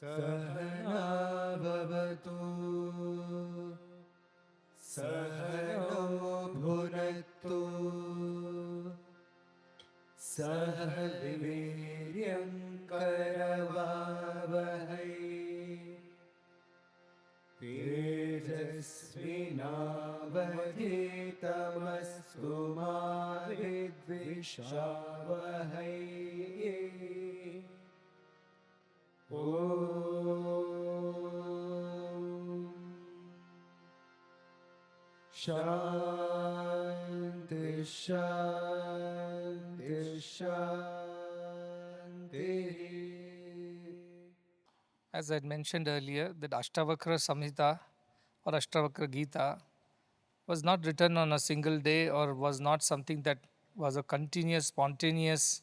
Sahana bhavatu Sahano bhunattu Sah viviryam karavavahai Tejasvinavadhitamastu ma vidvishavahai Om Shanti Shanti Shanti. As I had mentioned earlier, that Ashtavakra Samhita or Ashtavakra Gita was not written on a single day or was not something that was a continuous, spontaneous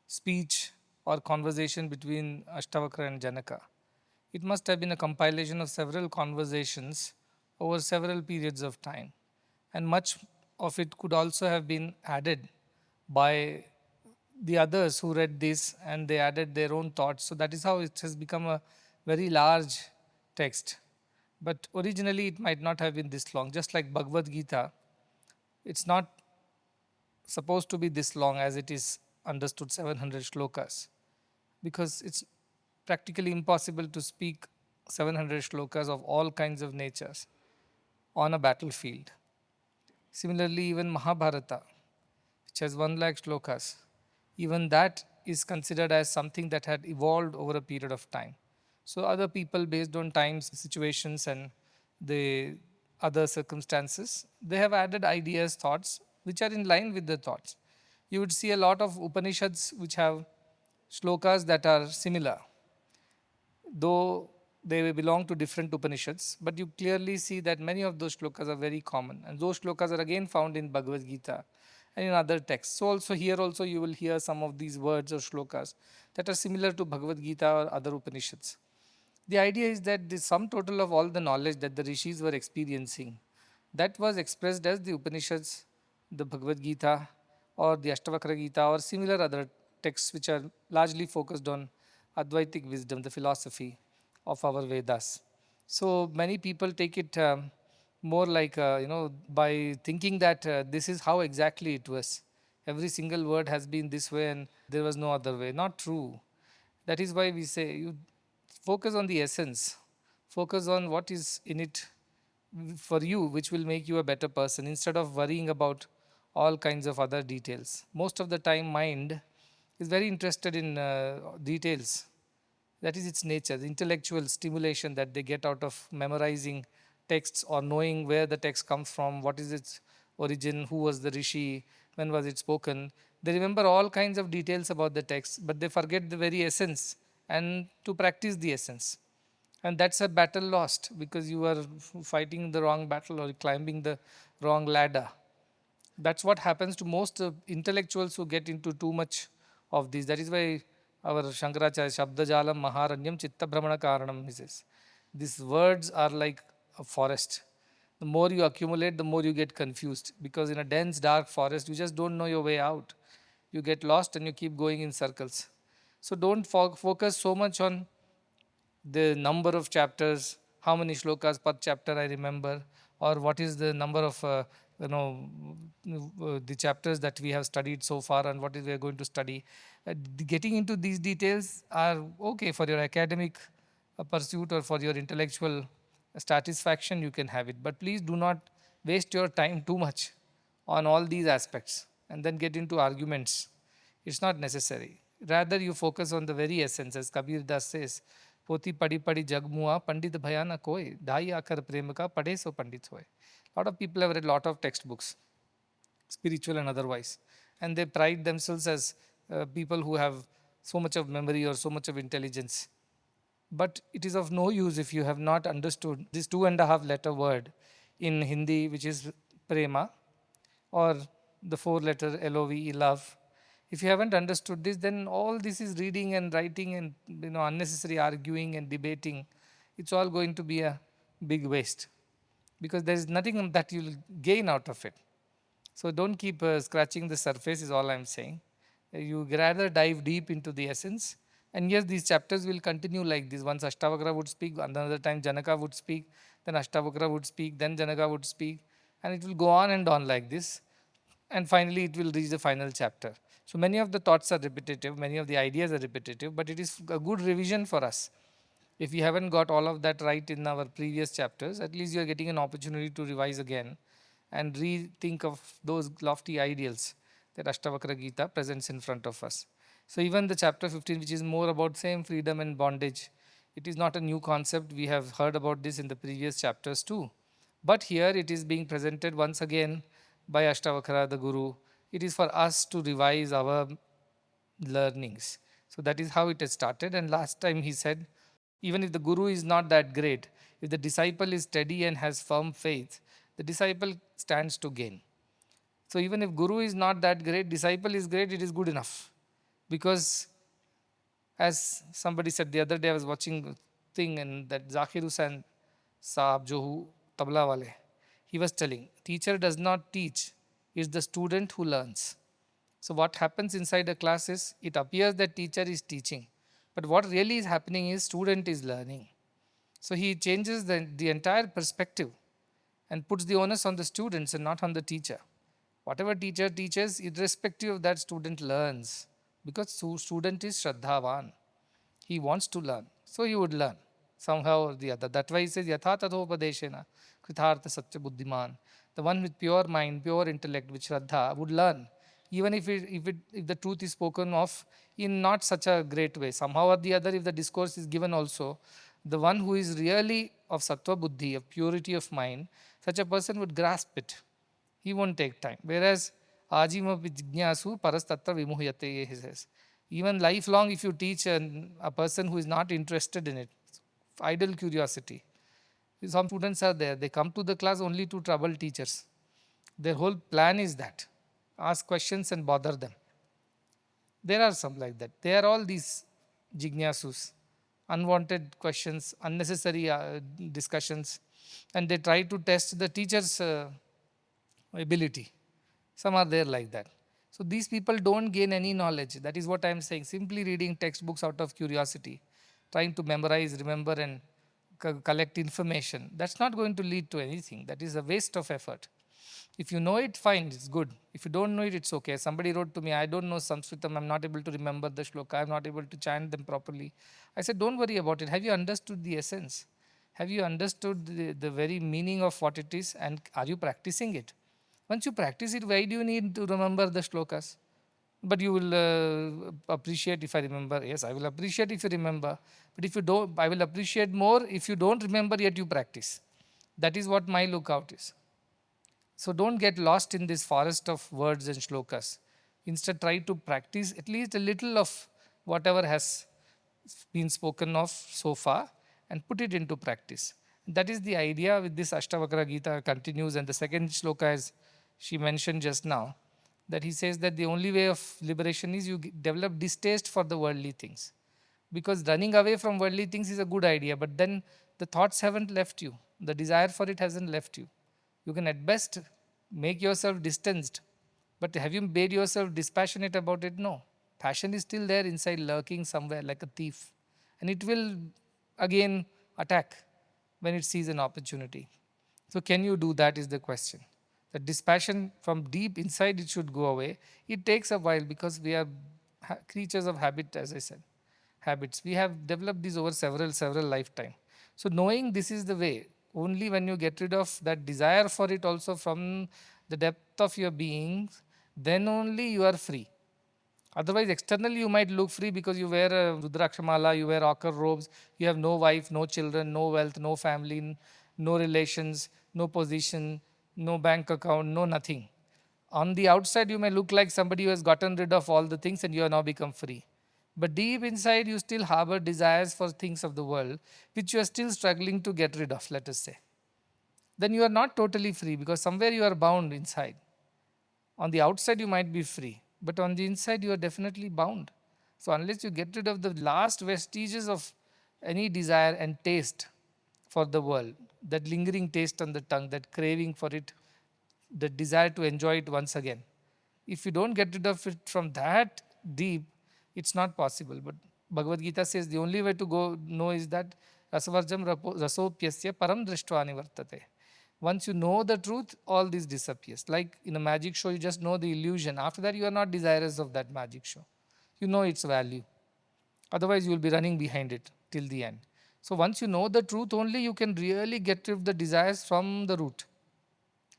speech or conversation between Ashtavakra and Janaka. It must have been a compilation of several conversations over several periods of time. And much of it could also have been added by the others who read this, and they added their own thoughts. So that is how it has become a very large text. But originally it might not have been this long. Just like Bhagavad Gita, it's not supposed to be this long as it is understood, 700 shlokas, because it's practically impossible to speak 700 shlokas of all kinds of natures on a battlefield. Similarly, even Mahabharata, which has 1 lakh shlokas, even that is considered as something that had evolved over a period of time. So other people, based on times, situations, and the other circumstances, they have added ideas, thoughts, which are in line with the thoughts. You would see a lot of Upanishads which have shlokas that are similar, though they belong to different Upanishads, but you clearly see that many of those shlokas are very common, and those shlokas are again found in Bhagavad Gita and in other texts. So also here also you will hear some of these words or shlokas that are similar to Bhagavad Gita or other Upanishads. The idea is that the sum total of all the knowledge that the rishis were experiencing, that was expressed as the Upanishads, the Bhagavad Gita, or the Ashtavakra Gita, or similar other texts which are largely focused on Advaitic wisdom, the philosophy of our Vedas. So many people take it more like, by thinking that this is how exactly it was. Every single word has been this way and there was no other way. Not true. That is why we say you focus on the essence, focus on what is in it for you, which will make you a better person instead of worrying about all kinds of other details. Most of the time, mind is very interested in details. That is its nature, the intellectual stimulation that they get out of memorizing texts or knowing where the text comes from, what is its origin, who was the rishi, when was it spoken. They remember all kinds of details about the text, but they forget the very essence and to practice the essence. And that's a battle lost because you are fighting the wrong battle or climbing the wrong ladder. That's what happens to most intellectuals who get into too much of this. That is why our Shankaracharya, Shabdajalam Maharanyam Chitta Brahmana Karanam, he says. These words are like a forest. The more you accumulate, the more you get confused, because in a dense, dark forest, you just don't know your way out. You get lost and you keep going in circles. So don't focus so much on the number of chapters, how many shlokas per chapter I remember, or what is the number of the chapters that we have studied so far and what is we are going to study. Getting into these details are okay for your academic pursuit or for your intellectual satisfaction, you can have it. But please do not waste your time too much on all these aspects and then get into arguments. It's not necessary. Rather, you focus on the very essence, as Kabir Das says, Poti padi padi jagmua, pandit bhayana koi, dai akar premaka, pade so pandit hoy. A lot of people have read a lot of textbooks, spiritual and otherwise, and they pride themselves as people who have so much of memory or so much of intelligence. But it is of no use if you have not understood this 2.5 letter word in Hindi, which is prema, or the 4 letter LOVE, love. If you haven't understood this, then all this is reading and writing and unnecessary arguing and debating. It's all going to be a big waste because there is nothing that you'll gain out of it. So don't keep scratching the surface is all I'm saying. You rather dive deep into the essence And yes, these chapters will continue like this. Once Ashtavakra would speak, another time Janaka would speak, then Ashtavakra would speak, then Janaka would speak, and it will go on and on like this. And finally, it will reach the final chapter. So many of the thoughts are repetitive, many of the ideas are repetitive, but it is a good revision for us. If you haven't got all of that right in our previous chapters, at least you are getting an opportunity to revise again and rethink of those lofty ideals that Ashtavakra Gita presents in front of us. So even the chapter 15, which is more about same freedom and bondage, it is not a new concept. We have heard about this in the previous chapters too. But here it is being presented once again by Ashtavakra, the Guru. It is for us to revise our learnings. So that is how it has started. And last time he said, even if the Guru is not that great, if the disciple is steady and has firm faith, the disciple stands to gain. So even if Guru is not that great, disciple is great, it is good enough. Because as somebody said the other day, I was watching a thing and that Zakir Hussain Saab, jo tabla wale, he was telling, teacher does not teach, it's the student who learns. So what happens inside a class is, it appears that teacher is teaching, but what really is happening is student is learning. So he changes the entire perspective and puts the onus on the students and not on the teacher. Whatever teacher teaches, irrespective of that, student learns, because student is Shraddhavan. He wants to learn. So he would learn somehow or the other. That's why he says, Yatha Tathopadeshena Krithartha Satya Buddhiman. The one with pure mind, pure intellect, with Shraddha, would learn. Even if the truth is spoken of in not such a great way. Somehow or the other, if the discourse is given also, the one who is really of Sattva Buddhi, of purity of mind, such a person would grasp it. He won't take time. Whereas Ajima Vijnyasu Parastatra Vimuhyate, he says. Even lifelong, if you teach a person who is not interested in it, idle curiosity. Some students are there, they come to the class only to trouble teachers. Their whole plan is that. Ask questions and bother them. There are some like that. They are all these jignasus, unwanted questions, unnecessary discussions, and they try to test the teacher's ability. Some are there like that. So these people don't gain any knowledge. That is what I am saying. Simply reading textbooks out of curiosity, trying to memorize, remember, and collect information, that's not going to lead to anything. That is a waste of effort. If you know it, fine, it's good. If you don't know it, it's okay. Somebody wrote to me, I don't know Sanskritam, I'm not able to remember the shloka, I'm not able to chant them properly. I said, don't worry about it. Have you understood the essence? Have you understood the very meaning of what it is, and are you practicing it? Once you practice it, why do you need to remember the shlokas? But you will appreciate if I remember. Yes, I will appreciate if you remember. But if you don't, I will appreciate more if you don't remember yet you practice. That is what my lookout is. So don't get lost in this forest of words and shlokas. Instead, try to practice at least a little of whatever has been spoken of so far and put it into practice. That is the idea with this Ashtavakra Gita continues. And the second shloka, as she mentioned just now, that he says that the only way of liberation is you develop distaste for the worldly things. Because running away from worldly things is a good idea, but then the thoughts haven't left you. The desire for it hasn't left you. You can at best make yourself distanced, but have you made yourself dispassionate about it? No. Passion is still there inside, lurking somewhere like a thief. And it will again attack when it sees an opportunity. So can you do that is the question. The dispassion from deep inside, it should go away. It takes a while because we are creatures of habit, as I said. Habits. We have developed these over several lifetime. So knowing this is the way, only when you get rid of that desire for it also from the depth of your being, then only you are free. Otherwise, externally you might look free because you wear a Rudrakshamala, you wear ochre robes, you have no wife, no children, no wealth, no family, no relations, no position, no bank account, no nothing. On the outside, you may look like somebody who has gotten rid of all the things and you have now become free. But deep inside, you still harbor desires for things of the world, which you are still struggling to get rid of, let us say. Then you are not totally free because somewhere you are bound inside. On the outside, you might be free, but on the inside, you are definitely bound. So, unless you get rid of the last vestiges of any desire and taste for the world, that lingering taste on the tongue, that craving for it, the desire to enjoy it once again, if you don't get rid of it from that deep, it's not possible. Bhagavad Gita says the only way to go know is that rasavarjam rasopyasya param drishtva nivartate. Once you know the truth, all this disappears. Like in a magic show, you just know the illusion. After that, you are not desirous of that magic show. You know its value. Otherwise, you will be running behind it till the end. So once you know the truth, only you can really get rid of the desires from the root.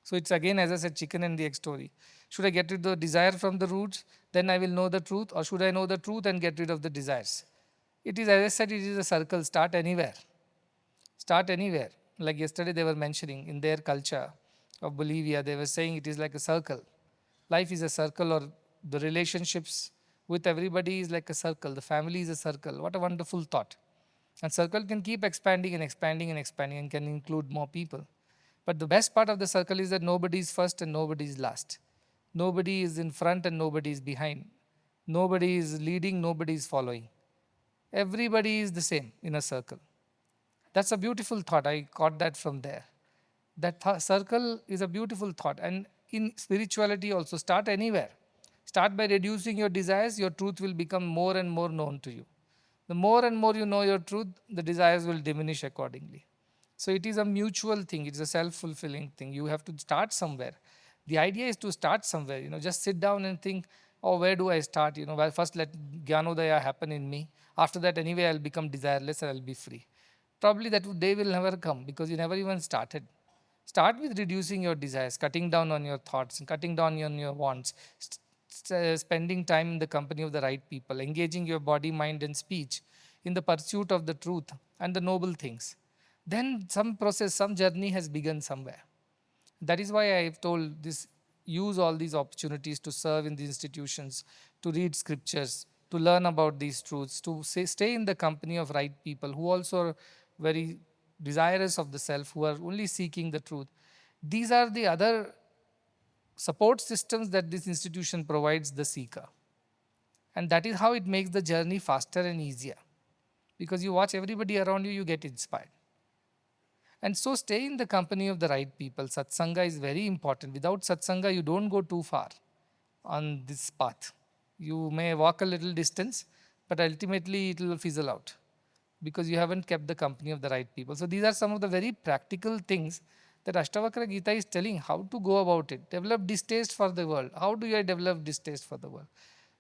So it's again, as I said, chicken and the egg story. Should I get rid of the desire from the roots, then I will know the truth, or should I know the truth and get rid of the desires? It is, as I said, it is a circle. Start anywhere. Start anywhere. Like yesterday, they were mentioning in their culture of Bolivia, they were saying it is like a circle. Life is a circle, or the relationships with everybody is like a circle. The family is a circle. What a wonderful thought. And circle can keep expanding and expanding and expanding and can include more people. But the best part of the circle is that nobody is first and nobody is last. Nobody is in front and nobody is behind. Nobody is leading, nobody is following. Everybody is the same in a circle. That's a beautiful thought. I caught that from there. That circle is a beautiful thought. And in spirituality also, start anywhere. Start by reducing your desires, your truth will become more and more known to you. The more and more you know your truth, the desires will diminish accordingly. So it is a mutual thing. It's a self-fulfilling thing. You have to start somewhere. The idea is to start somewhere. Just sit down and think, oh, where do I start? Well, first let Jnanodaya happen in me. After that, anyway, I'll become desireless and I'll be free. Probably that day will never come because you never even started. Start with reducing your desires, cutting down on your thoughts, and cutting down on your wants, spending time in the company of the right people, engaging your body, mind, and speech in the pursuit of the truth and the noble things. Then some process, some journey has begun somewhere. That is why I have told this, use all these opportunities to serve in the institutions, to read scriptures, to learn about these truths, to stay in the company of right people who also are very desirous of the self, who are only seeking the truth. These are the other support systems that this institution provides the seeker. And that is how it makes the journey faster and easier. Because you watch everybody around you, you get inspired. And so stay in the company of the right people. Satsanga is very important. Without satsanga, you don't go too far on this path. You may walk a little distance, but ultimately it will fizzle out because you haven't kept the company of the right people. So these are some of the very practical things that Ashtavakra Gita is telling how to go about it. Develop distaste for the world. How do I develop distaste for the world?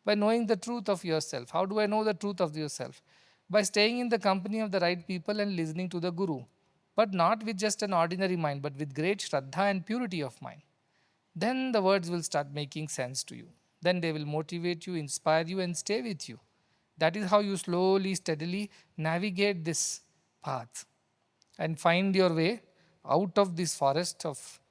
By knowing the truth of yourself. How do I know the truth of yourself? By staying in the company of the right people and listening to the Guru. But not with just an ordinary mind, but with great Shraddha and purity of mind. Then the words will start making sense to you. Then they will motivate you, inspire you, and stay with you. That is how you slowly, steadily navigate this path and find your way out of this forest of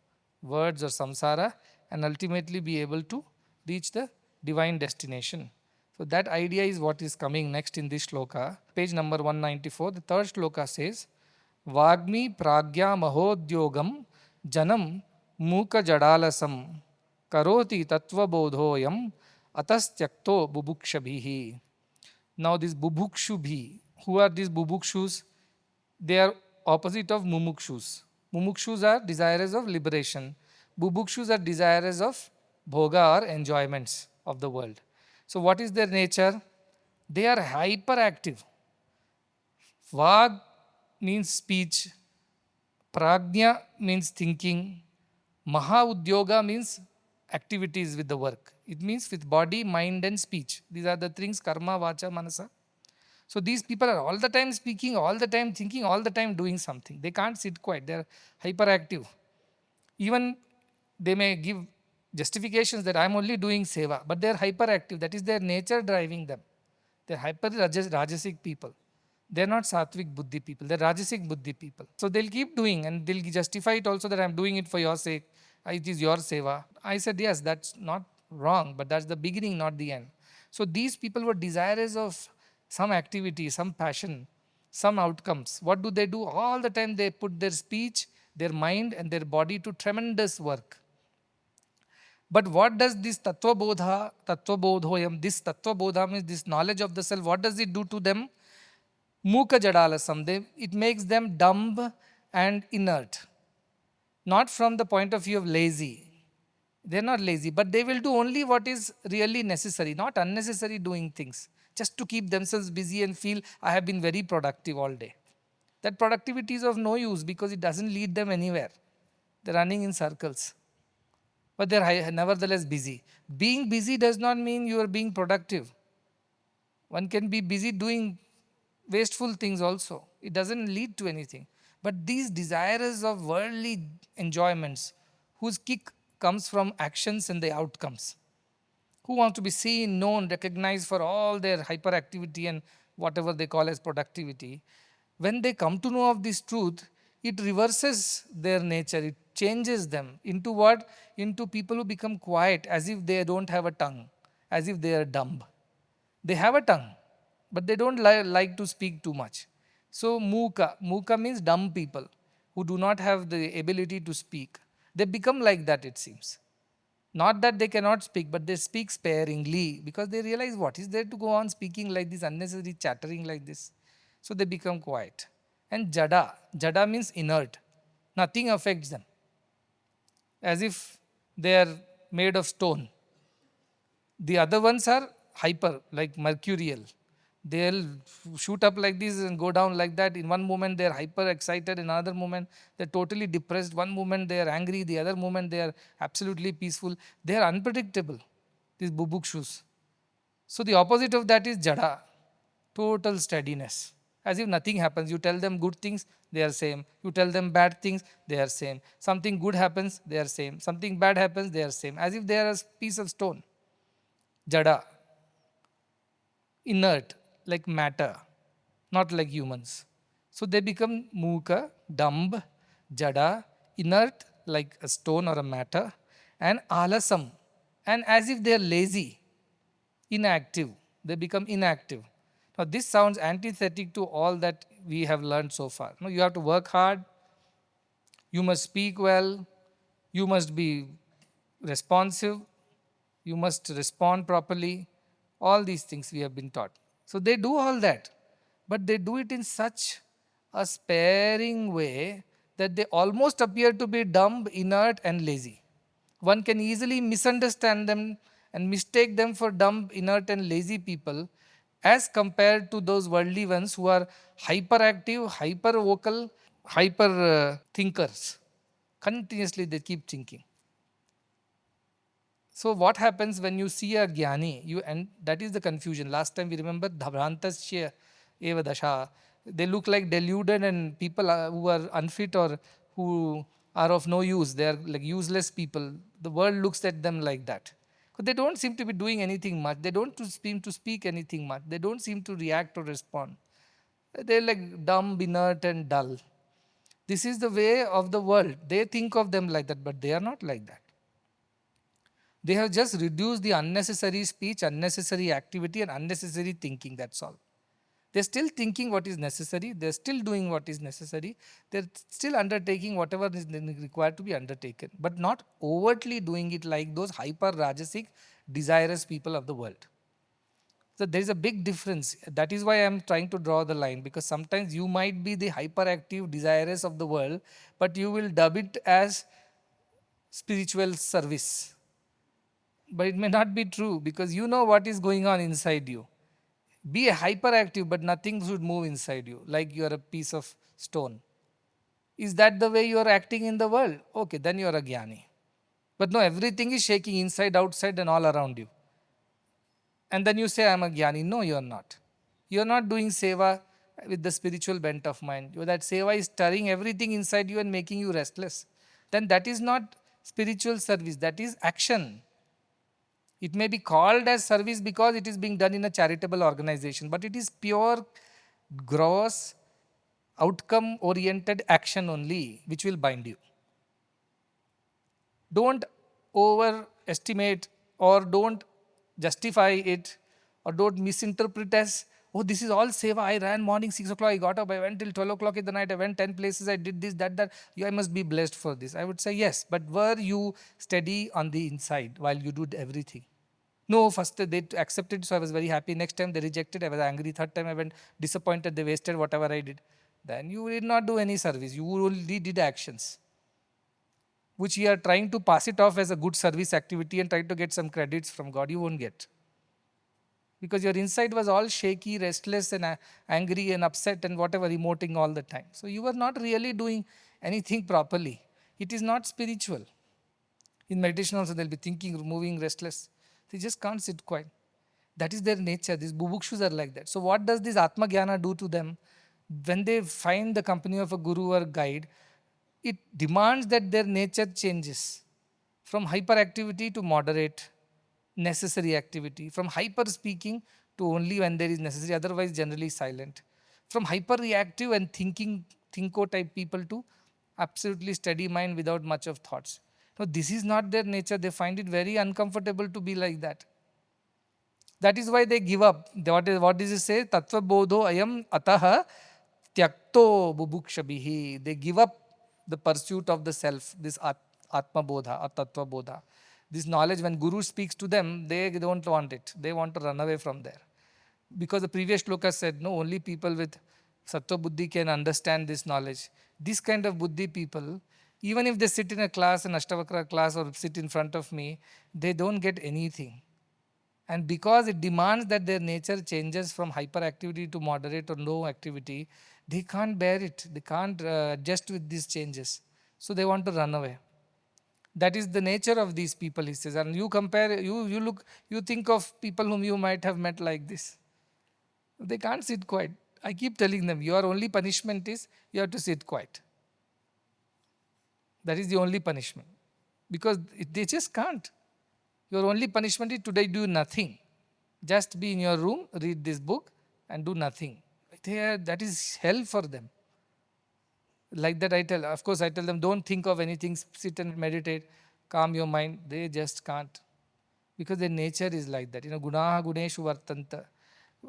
words or samsara and ultimately be able to reach the divine destination. So that idea is what is coming next in this shloka. Page number 194, the third shloka says, Vagmi pragya mahodyogam janam muka jadalasam karoti tattva bodhoyam atastyakto bubukshabhihi. Now this bubukshubhi, who are these bubukshus? They are opposite of mumukshus. Mumukshus are desirous of liberation. Bubukshus are desirous of bhoga or enjoyments of the world. So what is their nature? They are hyperactive. Vag means speech. Prajna means thinking. Mahaudyoga means activities with the work. It means with body, mind and speech. These are the things, karma, vacha, manasa. So these people are all the time speaking, all the time thinking, all the time doing something. They can't sit quiet. They are hyperactive. Even they may give justifications that I am only doing seva, but they are hyperactive. That is their nature driving them. They are hyper rajasic people. They are not sattvic buddhi people. They are rajasic buddhi people. So they'll keep doing and they'll justify it also that I am doing it for your sake. It is your seva. I said, yes, that's not wrong, but that's the beginning, not the end. So these people were desirous of some activity, some passion, some outcomes. What do? All the time they put their speech, their mind and their body to tremendous work. But what does this tattva bodhoyam, this tattva bodha means this knowledge of the self, what does it do to them? Muka jadalasam, it makes them dumb and inert. Not from the point of view of lazy. They are not lazy, but they will do only what is really necessary, not unnecessary doing things. just to keep themselves busy and feel I have been very productive all day. That productivity is of no use because it doesn't lead them anywhere. They're running in circles, but they're nevertheless busy. Being busy does not mean you are being productive. One can be busy doing wasteful things also. It doesn't lead to anything. But these desires of worldly enjoyments, whose kick comes from actions and the outcomes, who want to be seen, known, recognized for all their hyperactivity and whatever they call as productivity, when they come to know of this truth, it reverses their nature. It changes them into what? Into people who become quiet, as if they don't have a tongue, as if they are dumb. They have a tongue, but they don't like to speak too much. So Muka means dumb people who do not have the ability to speak. They become like that, it seems. Not that they cannot speak, but they speak sparingly because they realize what is there to go on speaking like this, unnecessary chattering like this. So they become quiet. And jada means inert. Nothing affects them. As if they are made of stone. The other ones are hyper, like mercurial. They'll shoot up like this and go down like that. In one moment they're hyper excited, in another moment they're totally depressed. One moment they are angry, the other moment they are absolutely peaceful. They are unpredictable, these bubukshus. So the opposite of that is jada, total steadiness. As if nothing happens. You tell them good things, they are same. You tell them bad things, they are same. Something good happens, they are same. Something bad happens, they are same. As if they are a piece of stone. Jada, inert, like matter, not like humans. So they become muka, dumb, jada, inert, like a stone or a matter, and alasam, and as if they are lazy, inactive. They become inactive. Now this sounds antithetic to all that we have learned so far. No, you have to work hard, you must speak well, you must be responsive, you must respond properly. All these things we have been taught. So they do all that, but they do it in such a sparing way that they almost appear to be dumb, inert, and lazy. One can easily misunderstand them and mistake them for dumb, inert, and lazy people as compared to those worldly ones who are hyperactive, hyper vocal, hyper thinkers. Continuously they keep thinking. So what happens when you see a jnani, and that is the confusion. Last time we remember dhabrantasya eva dasha. They look like deluded and people who are unfit or who are of no use. They are like useless people. The world looks at them like that. Because they don't seem to be doing anything much. They don't seem to speak anything much. They don't seem to react or respond. They're like dumb, inert, and dull. This is the way of the world. They think of them like that, but they are not like that. They have just reduced the unnecessary speech, unnecessary activity, and unnecessary thinking. That's all. They're still thinking what is necessary. They're still doing what is necessary. They're still undertaking whatever is required to be undertaken, but not overtly doing it like those hyper rajasic, desirous people of the world. So there is a big difference. That is why I'm trying to draw the line, because sometimes you might be the hyperactive, desirous of the world, but you will dub it as spiritual service. But it may not be true because you know what is going on inside you. Be hyperactive, but nothing should move inside you, like you are a piece of stone. Is that the way you are acting in the world? Okay, then you are a jnani. But no, everything is shaking inside, outside, and all around you. And then you say, I'm a jnani. No, you are not. You are not doing seva with the spiritual bent of mind. That seva is stirring everything inside you and making you restless. Then that is not spiritual service, that is action. It may be called as service because it is being done in a charitable organization, but it is pure, gross, outcome-oriented action only which will bind you. Don't overestimate or don't justify it or don't misinterpret as, oh, this is all seva. I ran morning 6 o'clock, I got up, I went till 12 o'clock in the night, I went 10 places, I did this, that. I must be blessed for this. I would say yes, but were you steady on the inside while you did everything? No, first they accepted, so I was very happy. Next time they rejected, I was angry. Third time I went disappointed, they wasted whatever I did. Then you did not do any service. You only did actions, which you are trying to pass it off as a good service activity and try to get some credits from God. You won't get. because your inside was all shaky, restless, and angry and upset and whatever, emoting all the time. So you were not really doing anything properly. It is not spiritual. In meditation also, they'll be thinking, moving, restless. They just can't sit quiet. That is their nature. These bubukshus are like that. So what does this Atma Jnana do to them? When they find the company of a guru or guide, it demands that their nature changes from hyperactivity to moderate, necessary activity, from hyper speaking to only when there is necessary, otherwise generally silent, from hyper reactive and thinko type people to absolutely steady mind without much of thoughts. Now this is not their nature. They find it very uncomfortable to be like that. That is why they give up. What does it say? Tattva bodho ayam ataha tyakto bubukshabihi. They give up the pursuit of the self, this atma bodha or tattva bodha. This knowledge, when Guru speaks to them, they don't want it. They want to run away from there. Because the previous shloka said, no, only people with sattva buddhi can understand this knowledge. This kind of buddhi people, even if they sit in a class, an Ashtavakra class, or sit in front of me, they don't get anything. And because it demands that their nature changes from hyperactivity to moderate or no activity, they can't bear it. They can't adjust with these changes. So they want to run away. That is the nature of these people, he says. And you compare, you think of people whom you might have met like this. They can't sit quiet. I keep telling them, your only punishment is you have to sit quiet. That is the only punishment. Because they just can't. Your only punishment is today do nothing. Just be in your room, read this book and do nothing. That is hell for them. Like that I tell them, don't think of anything, sit and meditate, calm your mind. They just can't. Because their nature is like that. Gunaha guneshu vartanta.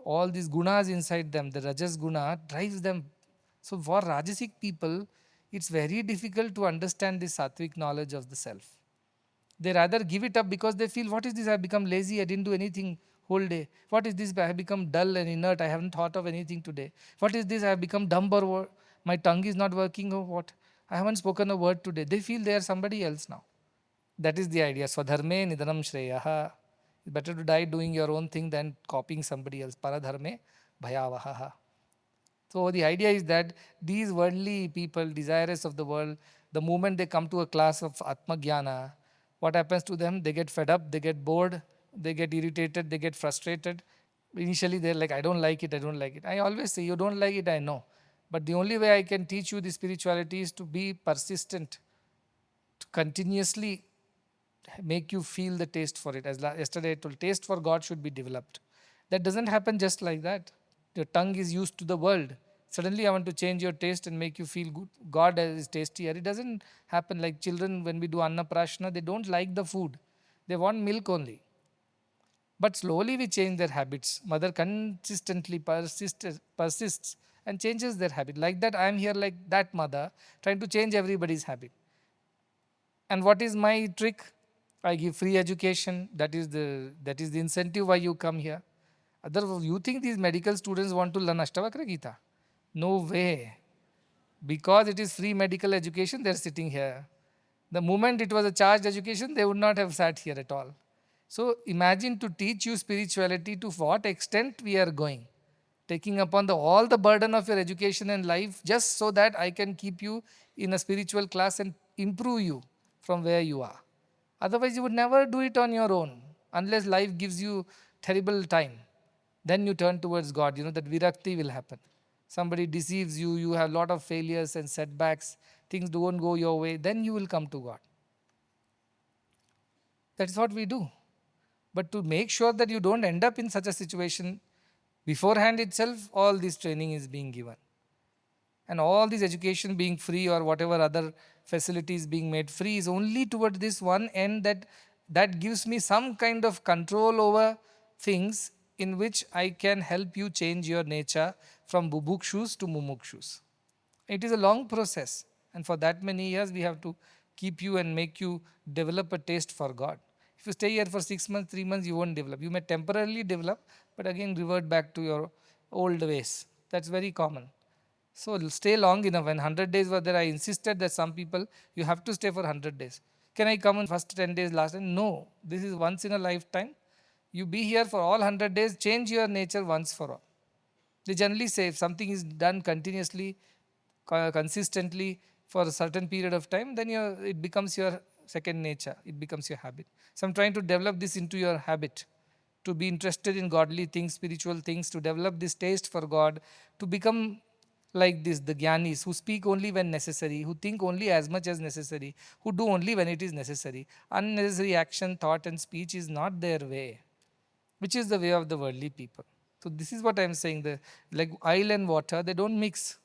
All these gunas inside them, the rajas guna drives them. So for Rajasic people, it's very difficult to understand this sattvic knowledge of the self. They rather give it up because they feel, what is this? I have become lazy. I didn't do anything whole day. What is this? I have become dull and inert. I haven't thought of anything today. What is this? I have become dumb, or my tongue is not working, or what? I haven't spoken a word today. They feel they are somebody else now. That is the idea. Swadharme nidanam shreyaha. It's better to die doing your own thing than copying somebody else. Paradharme bhayavaha. So the idea is that these worldly people, desirous of the world, the moment they come to a class of Atma Jnana, what happens to them? They get fed up, they get bored, they get irritated, they get frustrated. Initially they're like, I don't like it, I don't like it. I always say, you don't like it, I know. But the only way I can teach you the spirituality is to be persistent, to continuously make you feel the taste for it. As yesterday I told, taste for God should be developed. That doesn't happen just like that. Your tongue is used to the world. Suddenly I want to change your taste and make you feel good. God is tastier. It doesn't happen. Like children, when we do Annaprashna, they don't like the food. They want milk only. But slowly we change their habits. Mother consistently persists and changes their habit. Like that, I am here like that mother, trying to change everybody's habit. And what is my trick? I give free education. That is the incentive why you come here. Otherwise, you think these medical students want to learn Ashtavakra Gita? No way. Because it is free medical education, they are sitting here. The moment it was a charged education, they would not have sat here at all. So imagine, to teach you spirituality, to what extent we are going. Taking upon all the burden of your education and life just so that I can keep you in a spiritual class and improve you from where you are. Otherwise, you would never do it on your own unless life gives you terrible time. Then you turn towards God. That virakti will happen. Somebody deceives you, you have a lot of failures and setbacks, things don't go your way, then you will come to God. That's what we do. But to make sure that you don't end up in such a situation, beforehand itself, all this training is being given. And all this education being free, or whatever other facilities being made free, is only toward this one end, that gives me some kind of control over things in which I can help you change your nature from bubukshus to mumukshus. It is a long process, and for that many years we have to keep you and make you develop a taste for God. If you stay here for 6 months, 3 months, you won't develop. You may temporarily develop, but again revert back to your old ways. That's very common. So stay long enough. When 100 days were there, I insisted that some people, you have to stay for 100 days. Can I come in first 10 days, last time? No, this is once in a lifetime. You be here for all 100 days, change your nature once for all. They generally say if something is done continuously, consistently for a certain period of time, then it becomes your second nature, it becomes your habit. So I'm trying to develop this into your habit, to be interested in godly things, spiritual things, to develop this taste for God, to become like this, the Gyanis, who speak only when necessary, who think only as much as necessary, who do only when it is necessary. Unnecessary action, thought, and speech is not their way, which is the way of the worldly people. So this is what I'm saying. The like oil and water, they don't mix.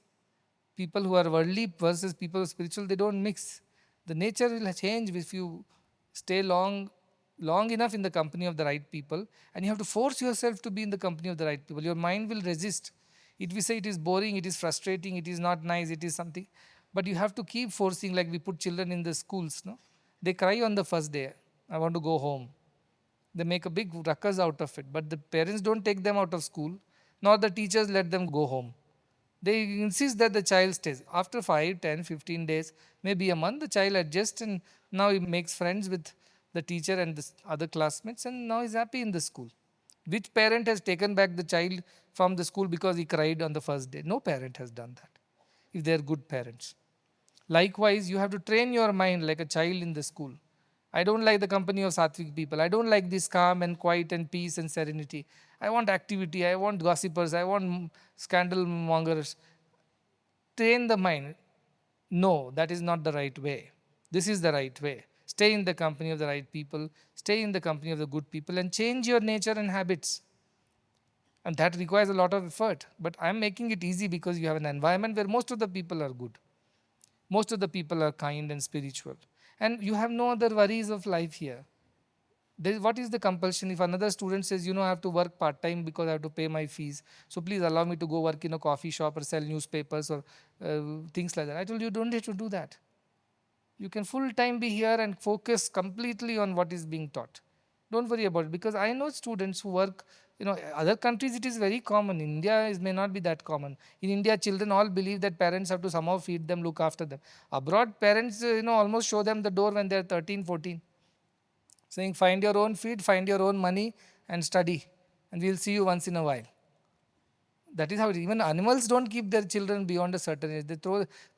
People who are worldly versus people who are spiritual, they don't mix. The nature will change if you stay long enough in the company of the right people, and you have to force yourself to be in the company of the right people. Your mind will resist. It will say it is boring, it is frustrating, it is not nice, it is something. But you have to keep forcing, like we put children in the schools. No? They cry on the first day, I want to go home. They make a big ruckus out of it. But the parents don't take them out of school, nor the teachers let them go home. They insist that the child stays. After 5, 10, 15 days, maybe a month, the child adjusts and now he makes friends with the teacher and the other classmates, and now he's happy in the school. Which parent has taken back the child from the school because he cried on the first day? No parent has done that, if they are good parents. Likewise, you have to train your mind like a child in the school. I don't like the company of sattvic people. I don't like this calm and quiet and peace and serenity. I want activity. I want gossipers. I want scandal mongers. Train the mind. No, that is not the right way. This is the right way. Stay in the company of the right people. Stay in the company of the good people and change your nature and habits. And that requires a lot of effort. But I'm making it easy because you have an environment where most of the people are good. Most of the people are kind and spiritual. And you have no other worries of life here. What is the compulsion? If another student says, I have to work part-time because I have to pay my fees, so please allow me to go work in a coffee shop or sell newspapers or things like that. I told you, don't have to do that. You can full-time be here and focus completely on what is being taught. Don't worry about it, because I know students who work, other countries it is very common. India may not be that common. In India, children all believe that parents have to somehow feed them, look after them. Abroad, parents, almost show them the door when they're 13, 14. Saying, find your own feed, find your own money and study, and we'll see you once in a while. That is how it is. Even animals don't keep their children beyond a certain age. They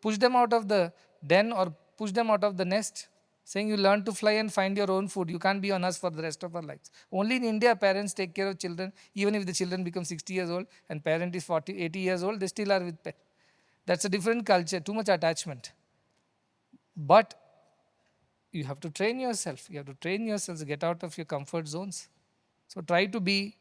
push them out of the den or push them out of the nest, saying you learn to fly and find your own food. You can't be on us for the rest of our lives. Only in India, parents take care of children. Even if the children become 60 years old and parent is 40, 80 years old, they still are with pet. That's a different culture, too much attachment. But you have to train yourself. You have to train yourself to get out of your comfort zones. So try to be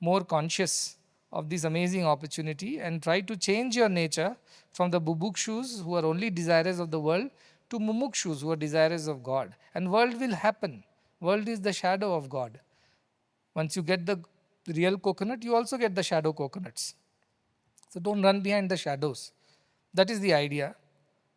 more conscious of this amazing opportunity and try to change your nature from the bubukshus who are only desirous of the world to mumukshus who are desirous of God. And world will happen. World is the shadow of God. Once you get the real coconut, you also get the shadow coconuts. So don't run behind the shadows. That is the idea.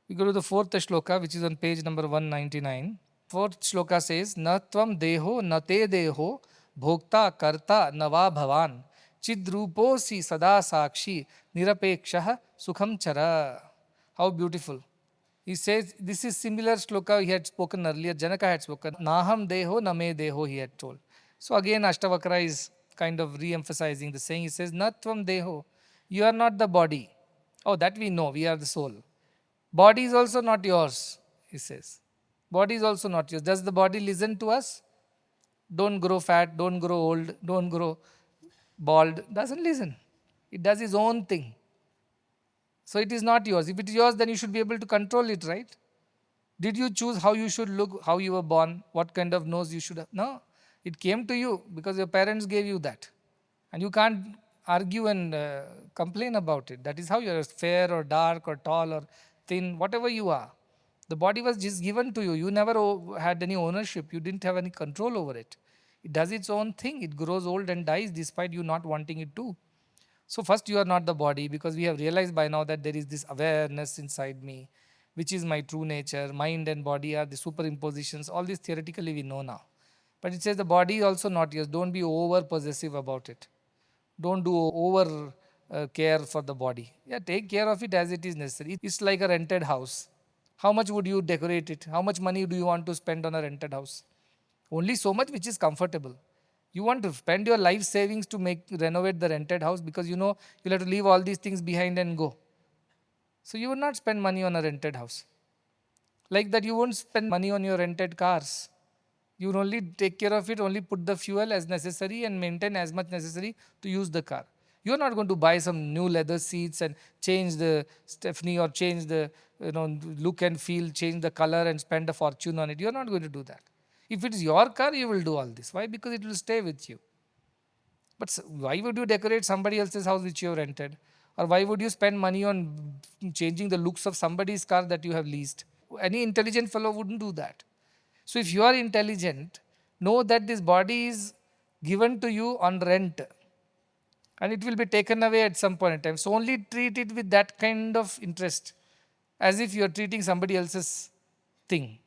We go to the fourth shloka, which is on page number 199. Fourth shloka says, Na tvam deho, na te deho, bhokta karta nava bhavan, chidruposi sada sakshi, nirapekshah sukham chara. How beautiful. He says, this is similar shloka he had spoken earlier, Janaka had spoken. Naham deho, name deho, he had told. So again, Ashtavakra is kind of re-emphasizing the saying. He says, Na tvam deho, you are not the body. Oh, that we know, we are the soul. Body is also not yours, he says. Body is also not yours. Does the body listen to us? Don't grow fat, don't grow old, don't grow bald. Doesn't listen. It does its own thing. So it is not yours. If it is yours, then you should be able to control it, right? Did you choose how you should look, how you were born, what kind of nose you should have? No. It came to you because your parents gave you that. And you can't argue and complain about it. That is how you are, fair or dark or tall or thin, whatever you are. The body was just given to you. You never had any ownership. You didn't have any control over it. It does its own thing. It grows old and dies despite you not wanting it to. So first, you are not the body, because we have realized by now that there is this awareness inside me, which is my true nature. Mind and body are the superimpositions. All this theoretically we know now. But it says the body is also not yours. Don't be over possessive about it. Don't do over care for the body. Yeah, take care of it as it is necessary. It's like a rented house. How much would you decorate it? How much money do you want to spend on a rented house? Only so much which is comfortable. You want to spend your life savings to renovate the rented house because you'll have to leave all these things behind and go. So you would not spend money on a rented house. Like that, you won't spend money on your rented cars. You will only take care of it, only put the fuel as necessary and maintain as much necessary to use the car. You're not going to buy some new leather seats and change the Stephanie or change the look and feel, change the color and spend a fortune on it. You're not going to do that. If it is your car, you will do all this. Why? Because it will stay with you. But why would you decorate somebody else's house which you have rented? Or why would you spend money on changing the looks of somebody's car that you have leased? Any intelligent fellow wouldn't do that. So if you are intelligent, know that this body is given to you on rent and it will be taken away at some point in time. So only treat it with that kind of interest as if you are treating somebody else's thing.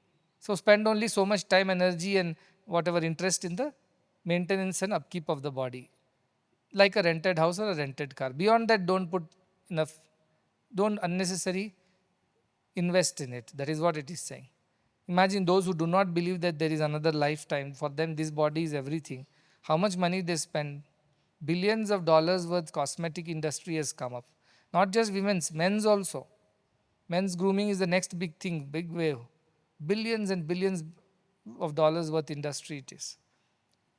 So spend only so much time, energy and whatever interest in the maintenance and upkeep of the body, like a rented house or a rented car. Beyond that, don't put enough, don't unnecessary invest in it. That is what it is saying. Imagine those who do not believe that there is another lifetime. For them, this body is everything. How much money they spend? Billions of dollars worth cosmetic industry has come up. Not just women's, men's also. Men's grooming is the next big thing, big wave. Billions and billions of dollars worth industry it is.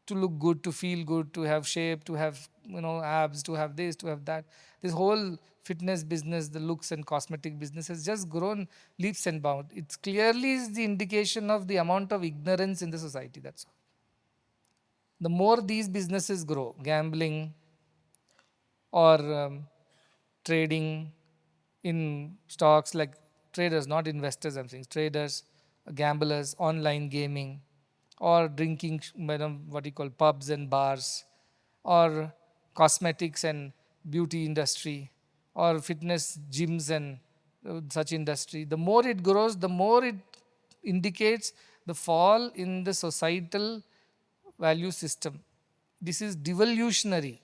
To look good, to feel good, to have shape, to have abs, to have this, to have that. This whole fitness business, the looks and cosmetic business has just grown leaps and bounds. It clearly is the indication of the amount of ignorance in the society. That's all. The more these businesses grow, gambling or trading in stocks, like traders, not investors, I'm saying traders, gamblers, online gaming, or drinking, what you call pubs and bars, or cosmetics and beauty industry, or fitness gyms and such industry. The more it grows, the more it indicates the fall in the societal value system. This is devolutionary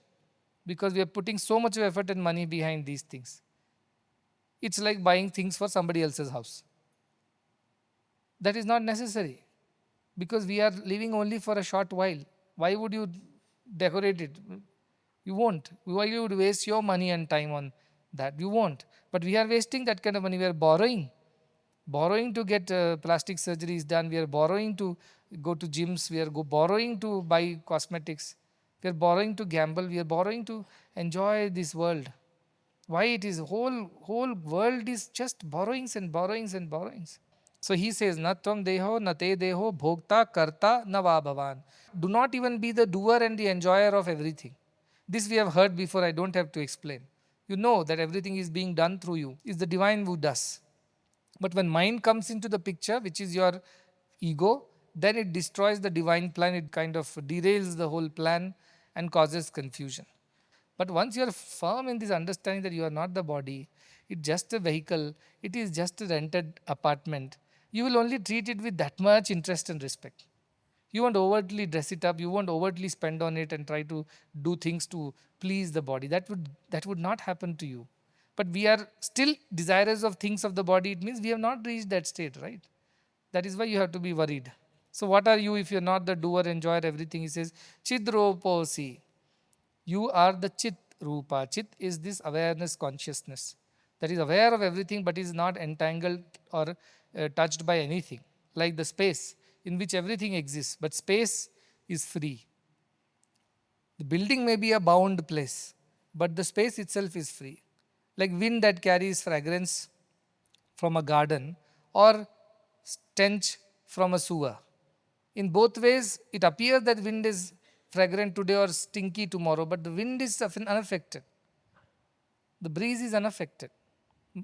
because we are putting so much of effort and money behind these things. It's like buying things for somebody else's house. That is not necessary because we are living only for a short while. Why would you decorate it? You won't. Why you would waste your money and time on that? You won't. But we are wasting that kind of money. We are borrowing to get plastic surgeries done. We are borrowing to go to gyms. We are borrowing to buy cosmetics. We are borrowing to gamble. We are borrowing to enjoy this world. Why it is whole world is just borrowings and borrowings and borrowings. So he says, na tvam deho, na te deho, bhokta, karta, na va bhavan. Do not even be the doer and the enjoyer of everything. This we have heard before, I don't have to explain. You know that everything is being done through you. It's the divine who does. But when mind comes into the picture, which is your ego, then it destroys the divine plan. It kind of derails the whole plan and causes confusion. But once you are firm in this understanding that you are not the body, it's just a vehicle, it is just a rented apartment, you will only treat it with that much interest and respect. You won't overtly dress it up, you won't overtly spend on it and try to do things to please the body. That would not happen to you. But we are still desirous of things of the body. It means we have not reached that state, right? That is why you have to be worried. So what are you if you're not the doer, enjoyer, everything? He says, Chidroposi. You are the Chit Rupa. Chit is this awareness consciousness that is aware of everything but is not entangled or touched by anything. Like the space in which everything exists, but space is free. The building may be a bound place, but the space itself is free. Like wind that carries fragrance from a garden or stench from a sewer. In both ways, it appears that wind is fragrant today or stinky tomorrow, but the wind is unaffected. The breeze is unaffected.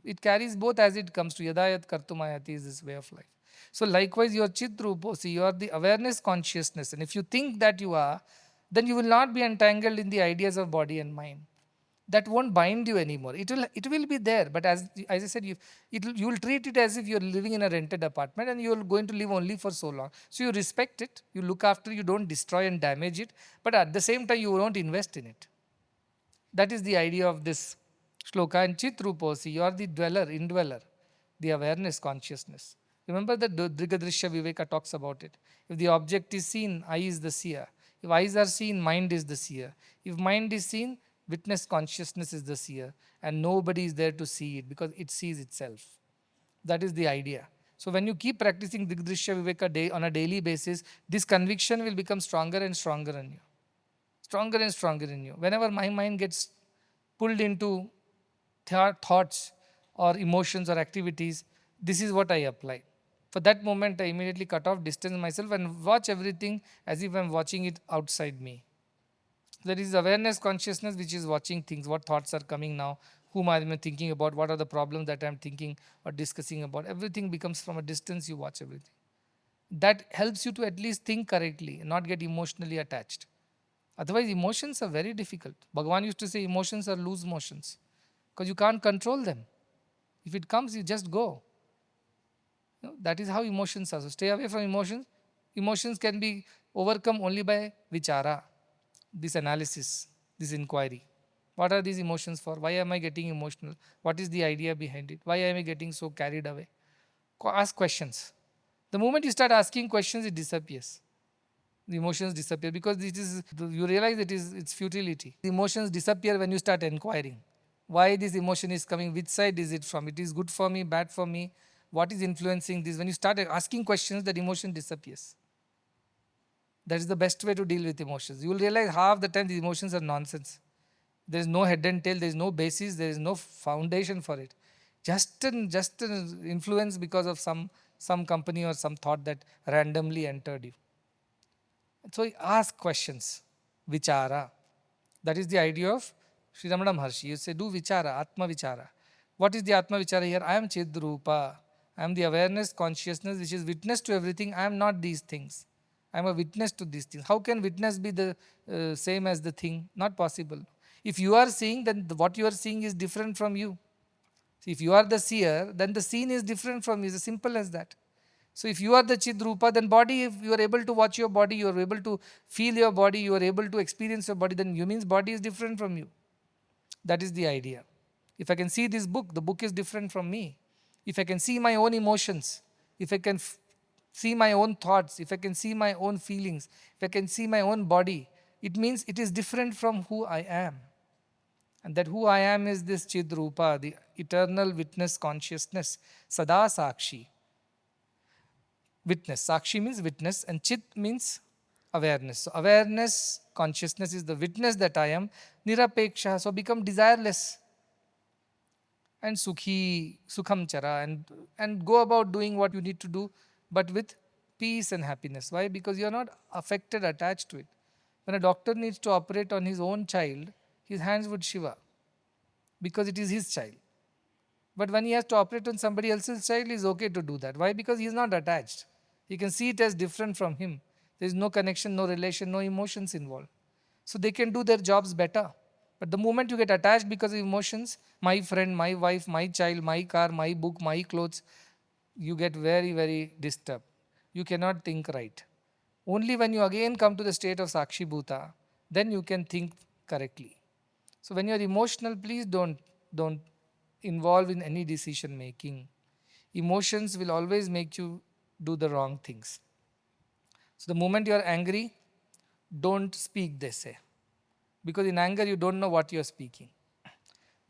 It carries both as it comes to yadayat kartumayati is this way of life. So likewise, you are chitruposi, you are the awareness consciousness. And if you think that you are, then you will not be entangled in the ideas of body and mind. That won't bind you anymore. It will be there, but as I said, you will treat it as if you're living in a rented apartment and you're going to live only for so long. So you respect it, you look after, you don't destroy and damage it, but at the same time you won't invest in it. That is the idea of this shloka. And chitruposi, you are the dweller, indweller, the awareness consciousness. Remember that Drigadrishya Viveka talks about it. If the object is seen, I is the seer. If eyes are seen, mind is the seer. If mind is seen, witness consciousness is the seer. And nobody is there to see it because it sees itself. That is the idea. So when you keep practicing Digdrishya Viveka on a daily basis, this conviction will become stronger and stronger in you. Stronger and stronger in you. Whenever my mind gets pulled into thoughts or emotions or activities, this is what I apply. For that moment, I immediately cut off, distance myself, and watch everything as if I'm watching it outside me. There is awareness consciousness which is watching things, what thoughts are coming now, whom I'm thinking about, what are the problems that I'm thinking or discussing about. Everything becomes from a distance, you watch everything. That helps you to at least think correctly and not get emotionally attached. Otherwise, emotions are very difficult. Bhagavan used to say emotions are loose motions because you can't control them. If it comes, you just go. That is how emotions are. So stay away from emotions. Emotions can be overcome only by vichara, this analysis, this inquiry. What are these emotions for? Why am I getting emotional? What is the idea behind it? Why am I getting so carried away? Ask questions. The moment you start asking questions, it disappears. The emotions disappear because you realize it's futility. The emotions disappear when you start inquiring. Why this emotion is coming? Which side is it from? It is good for me, bad for me? What is influencing this? When you start asking questions, that emotion disappears. That is the best way to deal with emotions. You will realize half the time the emotions are nonsense. There is no head and tail, there is no basis, there is no foundation for it. Just an influence because of some company or some thought that randomly entered you. So ask questions, vichara. That is the idea of Sri Ramana Maharshi. You say, do vichara, atma vichara. What is the atma vichara here? I am Chidrupa. I am the awareness, consciousness which is witness to everything. I am not these things. I am a witness to these things. How can witness be the same as the thing? Not possible. If you are seeing, then what you are seeing is different from you. See, if you are the seer, then the seen is different from you. It's as simple as that. So if you are the Chidrupa, then body, if you are able to watch your body, you are able to feel your body, you are able to experience your body, then you means body is different from you. That is the idea. If I can see this book, the book is different from me. If I can see my own emotions, if I can see my own thoughts, if I can see my own feelings, if I can see my own body, it means it is different from who I am. And that who I am is this Chidrupa, the eternal witness consciousness, Sada Sakshi. Witness. Sakshi means witness and Chit means awareness. So awareness, consciousness is the witness that I am. Nirapeksha, so become desireless. And sukhi, sukham chara, and go about doing what you need to do, but with peace and happiness. Why? Because you are not affected, attached to it. When a doctor needs to operate on his own child, his hands would shiver because it is his child. But when he has to operate on somebody else's child, he is okay to do that. Why? Because he is not attached. He can see it as different from him. There is no connection, no relation, no emotions involved. So they can do their jobs better. But the moment you get attached because of emotions, my friend, my wife, my child, my car, my book, my clothes, you get very, very disturbed. You cannot think right. Only when you again come to the state of Sakshi Bhuta, then you can think correctly. So when you are emotional, please don't involve in any decision making. Emotions will always make you do the wrong things. So the moment you are angry, don't speak, they say. Because in anger, you don't know what you are speaking.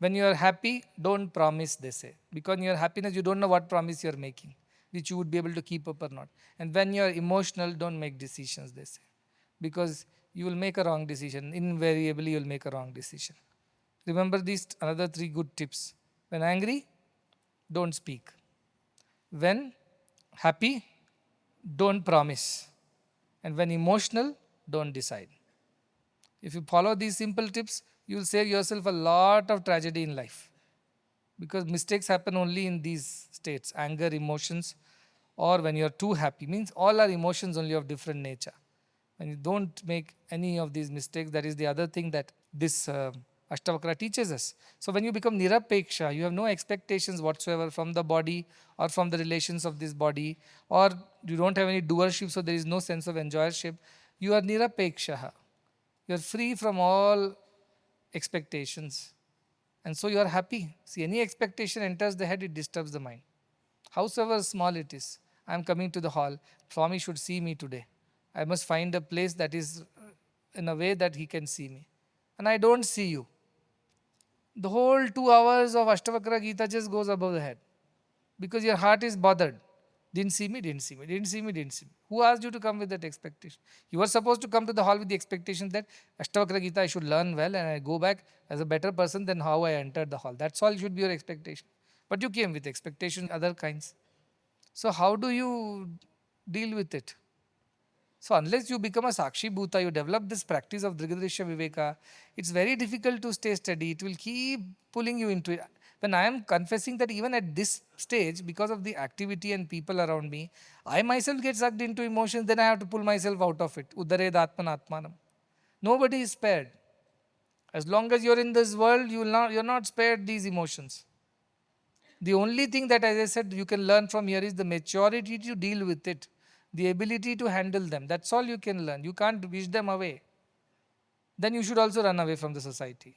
When you are happy, don't promise, they say. Because in your happiness, you don't know what promise you are making, which you would be able to keep up or not. And when you are emotional, don't make decisions, they say. Because you will make a wrong decision. Invariably, you will make a wrong decision. Remember these another 3 good tips. When angry, don't speak. When happy, don't promise. And when emotional, don't decide. If you follow these simple tips, you will save yourself a lot of tragedy in life. Because mistakes happen only in these states, anger, emotions, or when you are too happy. Means all are emotions only of different nature. When you don't make any of these mistakes, that is the other thing that this Ashtavakra teaches us. So when you become nirapeksha, you have no expectations whatsoever from the body or from the relations of this body, or you don't have any doership, so there is no sense of enjoyership. You are nirapeksha. You are free from all expectations. And so you are happy. See, any expectation enters the head, it disturbs the mind. Howsoever small it is. I am coming to the hall. Swami should see me today. I must find a place that is in a way that he can see me. And I don't see you. The whole 2 hours of Ashtavakra Gita just goes above the head because your heart is bothered. Didn't see me, didn't see me, didn't see me, didn't see me. Who asked you to come with that expectation? You were supposed to come to the hall with the expectation that Ashtavakra Gita I should learn well and I go back as a better person than how I entered the hall. That's all should be your expectation. But you came with expectation other kinds. So how do you deal with it? So unless you become a Sakshi Bhuta, you develop this practice of Drigadrishya Viveka, it's very difficult to stay steady. It will keep pulling you into it. When I am confessing that even at this stage, because of the activity and people around me, I myself get sucked into emotions, then I have to pull myself out of it. Udared Atman Atmanam. Nobody is spared. As long as you're in this world, you're not spared these emotions. The only thing that, as I said, you can learn from here is the maturity to deal with it, the ability to handle them. That's all you can learn. You can't wish them away. Then you should also run away from the society.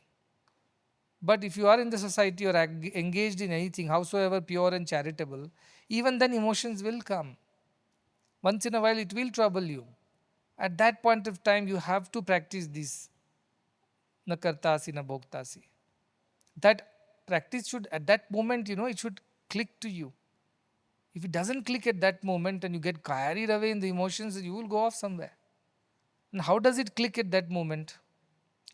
But if you are in the society or engaged in anything, howsoever pure and charitable, even then emotions will come. Once in a while, it will trouble you. At that point of time, you have to practice this na kartasi na bhoktasi. That practice should, at that moment, it should click to you. If it doesn't click at that moment and you get carried away in the emotions, you will go off somewhere. And how does it click at that moment?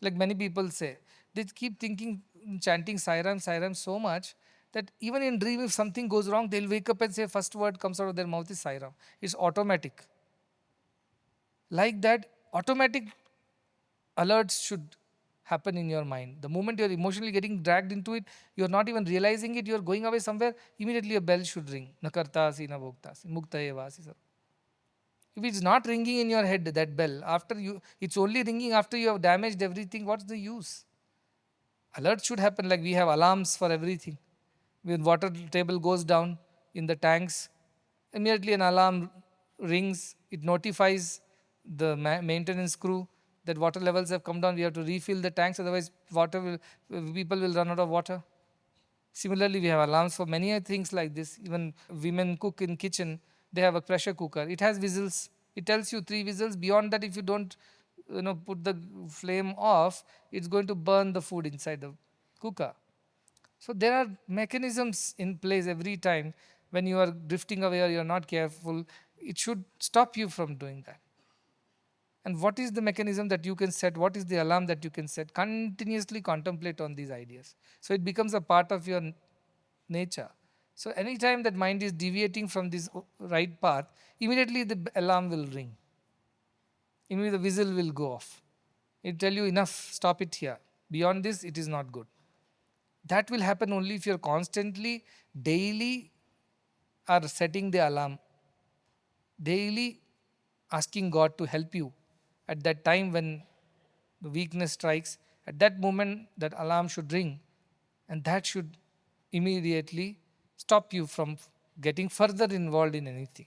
Like many people say, they keep thinking, chanting Sairam, Sairam so much that even in dream, if something goes wrong, they'll wake up and say, first word comes out of their mouth is Sairam. It's automatic. Like that, automatic alerts should happen in your mind. The moment you're emotionally getting dragged into it, you're not even realizing it, you're going away somewhere, immediately a bell should ring. Na kartasi na bhoktasi, mukta evasi. If it's not ringing in your head, that bell, it's only ringing after you have damaged everything, what's the use? Alert should happen, like we have alarms for everything. When water table goes down in the tanks, immediately an alarm rings, it notifies the maintenance crew that water levels have come down, we have to refill the tanks, otherwise people will run out of water. Similarly, we have alarms for many things like this. Even women cook in kitchen, they have a pressure cooker. It has whistles. It tells you 3 whistles. Beyond that, if you don't put the flame off, it's going to burn the food inside the cooker. So there are mechanisms in place every time when you are drifting away or you are not careful. It should stop you from doing that. And what is the mechanism that you can set? What is the alarm that you can set? Continuously contemplate on these ideas. So it becomes a part of your nature. So anytime that mind is deviating from this right path, immediately the alarm will ring. Immediately the whistle will go off. It will tell you enough, stop it here. Beyond this, it is not good. That will happen only if you're constantly, daily are setting the alarm. Daily asking God to help you at that time when the weakness strikes. At that moment, that alarm should ring, and that should immediately stop you from getting further involved in anything.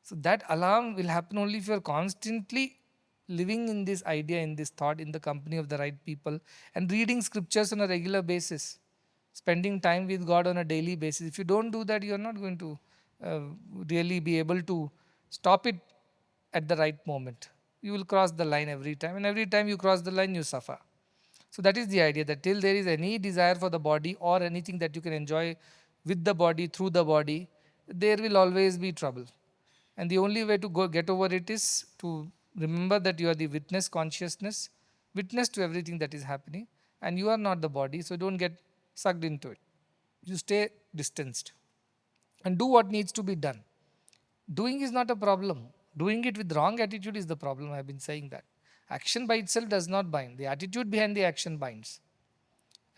So that alarm will happen only if you are constantly living in this idea, in this thought, in the company of the right people, and reading scriptures on a regular basis, spending time with God on a daily basis. If you don't do that, you are not going to really be able to stop it at the right moment. You will cross the line every time, and every time you cross the line, you suffer. So that is the idea, that till there is any desire for the body or anything that you can enjoy with the body, through the body, there will always be trouble. And the only way to get over it is to remember that you are the witness consciousness, witness to everything that is happening, and you are not the body, so don't get sucked into it. You stay distanced and do what needs to be done. Doing is not a problem. Doing it with wrong attitude is the problem. I have been saying that. Action by itself does not bind. The attitude behind the action binds.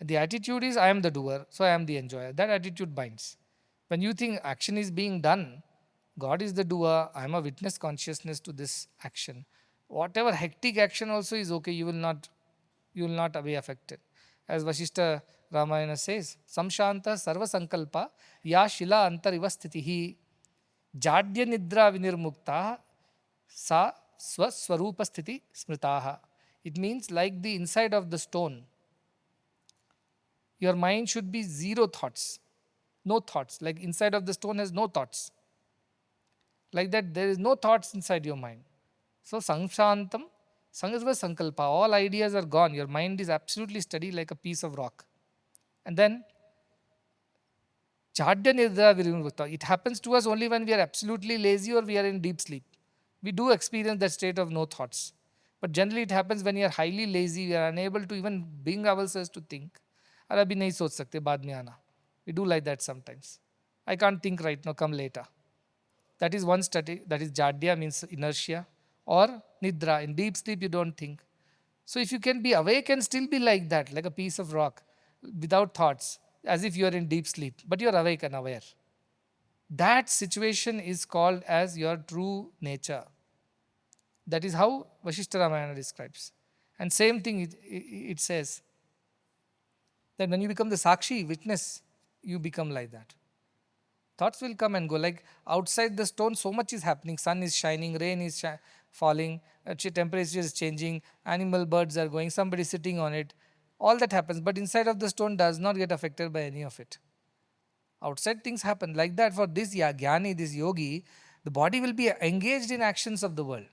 The attitude is, I am the doer, so I am the enjoyer. That attitude binds. When you think action is being done, God is the doer, I am a witness consciousness to this action. Whatever hectic action also is okay, you will not be affected. As Vashishta Ramayana says, Samshanta Sarva Sankalpa Ya Shila Antariva Sthitihi Jadya Nidra Vinirmukta Sa Swaswarupa Sthiti Smritaha. It means like the inside of the stone, your mind should be zero thoughts, no thoughts. Like inside of the stone has no thoughts. Like that, there is no thoughts inside your mind. So, Samshantam Sarva Sankalpa, all ideas are gone. Your mind is absolutely steady like a piece of rock. And then Jadya Nidra Virunvata. It happens to us only when we are absolutely lazy or we are in deep sleep. We do experience that state of no thoughts. But generally it happens when you are highly lazy, we are unable to even bring ourselves to think. अरे अभी नहीं सोच सकते बाद में आना. We do like that sometimes. I can't think right now, come later. That is one study, that is Jadya, means inertia, or Nidra. In deep sleep, you don't think. So if you can be awake and still be like that, like a piece of rock, without thoughts, as if you are in deep sleep, but you are awake and aware. That situation is called as your true nature. That is how Vashishta Ramayana describes. And same thing it says that when you become the Sakshi, witness, you become like that. Thoughts will come and go. Like outside the stone, so much is happening. Sun is shining, rain is falling, temperature is changing, animal birds are going, somebody sitting on it. All that happens. But inside of the stone does not get affected by any of it. Outside things happen. Like that, for this Jnani, this yogi, the body will be engaged in actions of the world.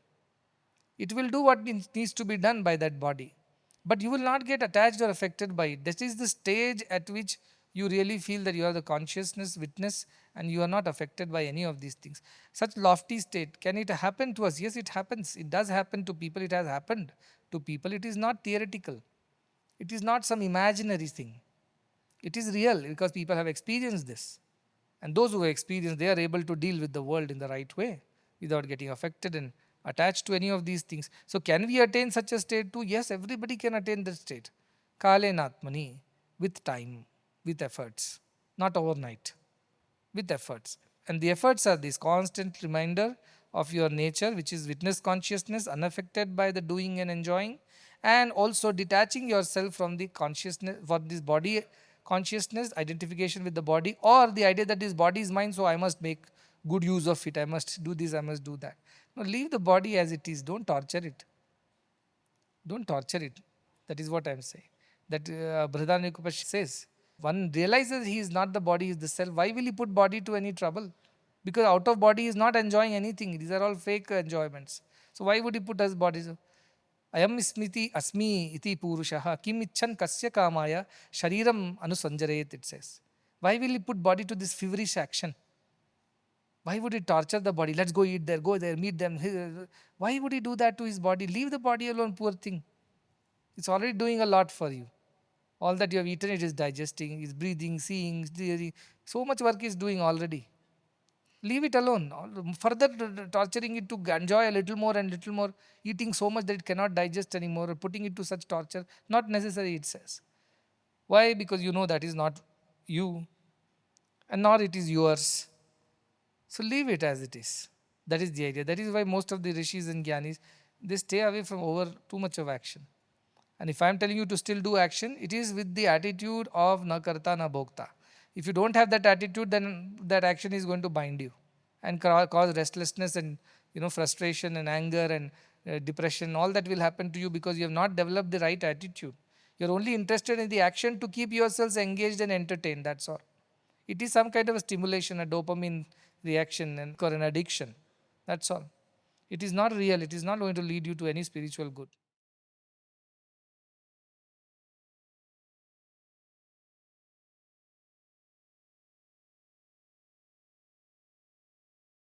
It will do what needs to be done by that body. But you will not get attached or affected by it. This is the stage at which you really feel that you are the consciousness, witness, and you are not affected by any of these things. Such lofty state, can it happen to us? Yes, it happens. It does happen to people. It has happened to people. It is not theoretical. It is not some imaginary thing. It is real because people have experienced this. And those who have experienced, they are able to deal with the world in the right way without getting affected and attached to any of these things. So can we attain such a state too? Yes, everybody can attain that state. Kale Natmani, with time, with efforts, not overnight, with efforts. And the efforts are this constant reminder of your nature, which is witness consciousness, unaffected by the doing and enjoying, and also detaching yourself from the consciousness, for this body consciousness, identification with the body, or the idea that this body is mine, so I must make good use of it. I must do this, I must do that. No, leave the body as it is. Don't torture it. Don't torture it. That is what I am saying. That Brihadaranyaka says, one realizes he is not the body, he is the self. Why will he put body to any trouble? Because out of body he is not enjoying anything. These are all fake enjoyments. So why would he put his body? Ayam smiti asmi iti purushaha kim icchan kasya kamaya shariram anusanjaret, it says. Why will he put body to this feverish action? Why would he torture the body? Let's go eat there, go there, meet them. Why would he do that to his body? Leave the body alone, poor thing. It's already doing a lot for you. All that you have eaten, it is digesting, is breathing, seeing, hearing. So much work is doing already. Leave it alone. Further torturing it to enjoy a little more and little more, eating so much that it cannot digest anymore, or putting it to such torture, not necessary, it says. Why? Because you know that is not you, and nor it is yours. So leave it as it is. That is the idea. That is why most of the rishis and jnanis, they stay away from over too much of action. And if I am telling you to still do action, it is with the attitude of na karta na bhokta. If you don't have that attitude, then that action is going to bind you and cause restlessness and frustration and anger and depression. All that will happen to you because you have not developed the right attitude. You are only interested in the action to keep yourselves engaged and entertained. That's all. It is some kind of a stimulation, a dopamine reaction, or an addiction. That's all. It is not real. It is not going to lead you to any spiritual good.